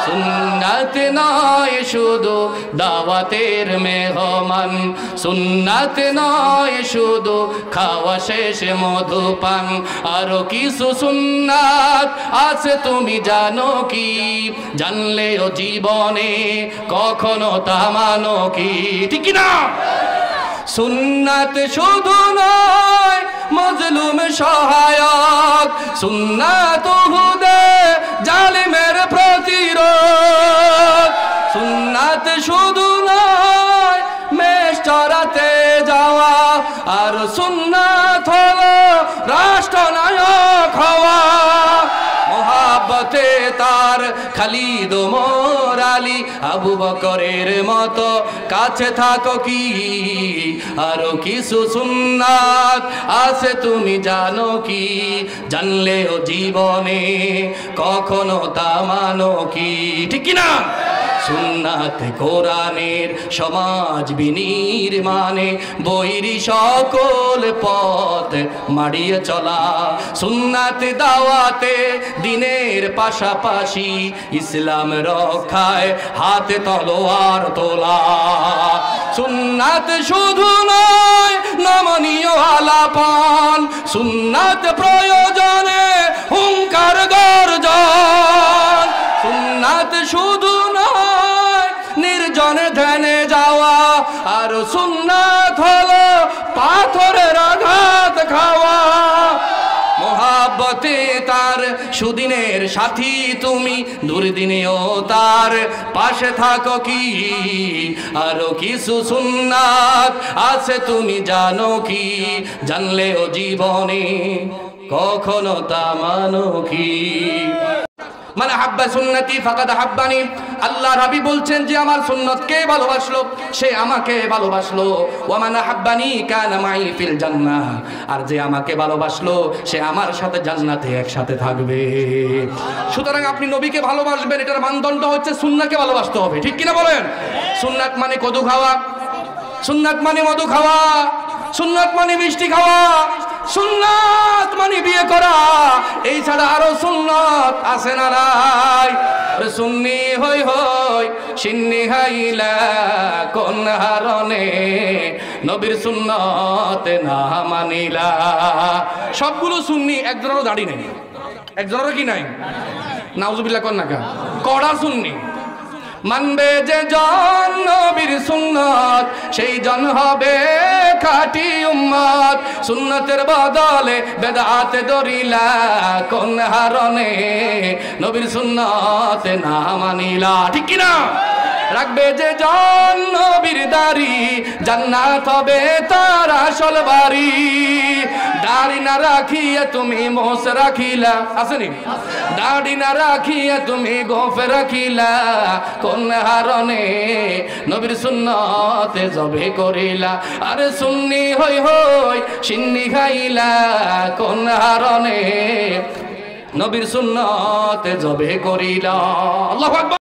সুন্নাত নয় শুধু দাওয়াতের মেহমান, সুন্নাত নয় শুধু খাওয়া শেষে মধুপান, আরো কিছু সুন্নাত আছে তুমি জানো কি? জানলেও জীবনে কখনো তা মানো কি? ঠিক না? সুন্নাত শুধু নয় মজলুম সহায়ক, সুন্নাত উহুদে জালিমের প্রতিরোধ, সুন্নাত শুধু নয় মেষ চরাতে যাওয়া, আর সুন্নাত হলো রাষ্ট্রনায়ক হওয়া। মোহাব্বতে তার খালিদ ওমর আলী আবু বকরের মতো কাছে থাকো কি? আরো কিছু সুন্নাত আছে তুমি জানো কি? জানলেও জীবনে কখনো তা মানো কি? ঠিক না? সুন্নাত কোরআনের সমাজ বিনির্মাণে বৈরী সকল পথ মাড়িয়ে চলা, সুন্নাত দাওয়াতে দিনের পাশাপাশি ইসলাম রক্ষায় হাতে তলোয়ার তোলা। সুন্নাত শুধু নয় নমনীয় আলাপন, সুন্নাত প্রয়োজনে হুঙ্কার গর্জন, সুন্নাত শুধু নির্জনে ধ্যানে যাওয়া, আর সুন্নাত হলো পাথরের আঘাত খাওয়া। মোহাব্বতে তার সুদিনের সাথী তুমি, দুর্দিনেও তার পাশে থাকো কি? আরো কিছু সুন্নাত আছে তুমি জানো কি? জানলেও জীবনে কখনো তা মানো কি? মানে হাব্বা সুন্নতি ফাকাদ হাব্বানি। আল্লাহ রাবি বলছেন যে আমার সুন্নতকে ভালোবাসলো সে আমাকে ভালোবাসলো। ওয়া মান হাব্বানি কানা মাই ফিল জান্নাহ, আর যে আমাকে ভালোবাসলো সে আমার সাথে জান্নাতে একসাথে থাকবে। সুতরাং আপনি নবীকে ভালোবাসবেন, এটার মানদণ্ড হচ্ছে সুন্নাহকে ভালোবাসতে হবে। ঠিক কিনা বলেন? সুন্নাত মানে কদু খাওয়া, সুন্নাত মানে মধু খাওয়া, সুন্নাত মানে মিষ্টি খাওয়া, সুন্নাত মানে বিয়ে করা। এই ছাড়া আরো সুন্নাত আছে না নাই? সুন্নি হই হই সিন্নি হাইলা কোন হারনে নবীর সুন্নত না মানিলা। সবগুলো সুন্নি, একজনেরও দাড়ি নেই, একজনেরও কি নাই? নাউজুবিল্লাহ কোন নাকা কড়া সুন্নি। মানবে যে জন নবীর সুন্নত সেই জন হবে খাঁটি উম্মত। সুন্নতের বদলে বেদাত দরিলা কোন হারনে নবীর সুন্নত না মানিলা। ঠিক কি না? রাখবে যে জন নবীর দাড়ি জান্নাত হবে তার আসল বাড়ি। দাড়ি না রাখিয়া তুমি মোষ রাখিলা, আসেনি? দাড়ি না রাখিয়া তুমি গোফ রাখিলা কোন হারনে নবীর সুন্নতে জবে করিলা। আরে সুন্নি হই হই সিন্নি খাইলা কোন হারনে নবীর সুন্নতে জবে করিলা। আল্লাহু আকবার।